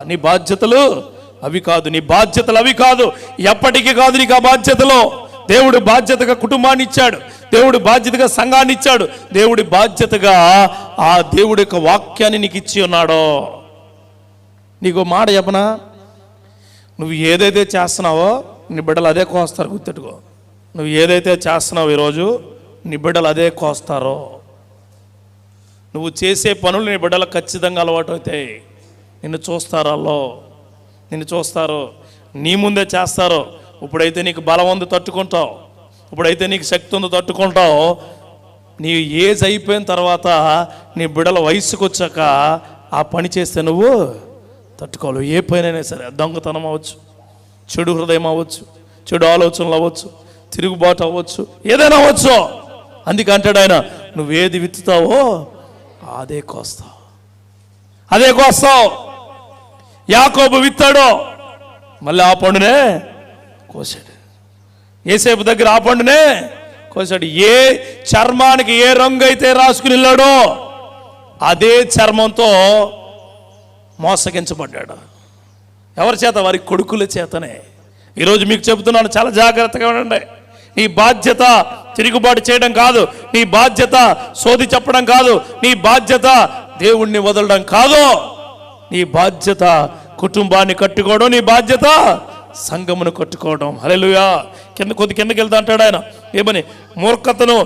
నీ బాధ్యతలు అవి కాదు, నీ బాధ్యతలు అవి కాదు, ఎప్పటికీ కాదు నీకు ఆ బాధ్యతలో. దేవుడు బాధ్యతగా కుటుంబాన్ని ఇచ్చాడు, దేవుడు బాధ్యతగా సంఘాన్ని ఇచ్చాడు, దేవుడి బాధ్యతగా ఆ దేవుడి యొక్క వాక్యాన్ని నీకు ఇచ్చి ఉన్నాడో. నీకు మాట చెప్పనా, నువ్వు ఏదైతే చేస్తున్నావో నీ బిడ్డలు అదే కోస్తారు, గుర్తెట్టుకో. నువ్వు ఏదైతే చేస్తున్నావు ఈరోజు నీ బిడ్డలు అదే కోస్తారో. నువ్వు చేసే పనులు నీ బిడ్డలకు ఖచ్చితంగా అలవాటు అవుతాయి. నిన్ను చూస్తారో, నిన్ను చూస్తారు, నీ ముందే చేస్తారు. ఇప్పుడైతే నీకు బలం ఉంది తట్టుకుంటావు, ఇప్పుడైతే నీకు శక్తి ఉంది తట్టుకుంటావు. నీ ఏజ్ అయిపోయిన తర్వాత నీ బిడ్డల వయసుకు వచ్చాక ఆ పని చేస్తే నువ్వు తట్టుకోవాలి. ఏ పైనైనా సరే, దొంగతనం అవ్వచ్చు, చెడు హృదయం అవ్వచ్చు, చెడు ఆలోచనలు అవ్వచ్చు, తిరుగుబాటు అవ్వచ్చు, ఏదైనా అవ్వచ్చు. అందుకే అంటాడు ఆయన, నువ్వేది విత్తుతావో అదే కోస్తావు, అదే కోస్తావు. యాకోబు విత్తాడు, మళ్ళీ ఆ పండునే కోసాడు. యేసేపు దగ్గర ఆ పండునే కోసాడు. ఏ చర్మానికి ఏ రంగు అయితే రాసుకుని వెళ్ళాడో అదే చర్మంతో మోసగించబడ్డాడు. ఎవరి చేత? వారి కొడుకుల చేతనే. ఈరోజు మీకు చెబుతున్నాను, చాలా జాగ్రత్తగా ఉండండి. నీ బాధ్యత తిరుగుబాటు చేయడం కాదు, నీ బాధ్యత సోది చెప్పడం కాదు, నీ బాధ్యత దేవుణ్ణి వదలడం కాదు. నీ బాధ్యత కుటుంబాన్ని కట్టుకోవడం, నీ బాధ్యత సంఘమును కట్టుకోవడం. హల్లెలూయా. కిందకి వెళ్తా అంటాడు ఆయన, ఏమని? మూర్ఖతను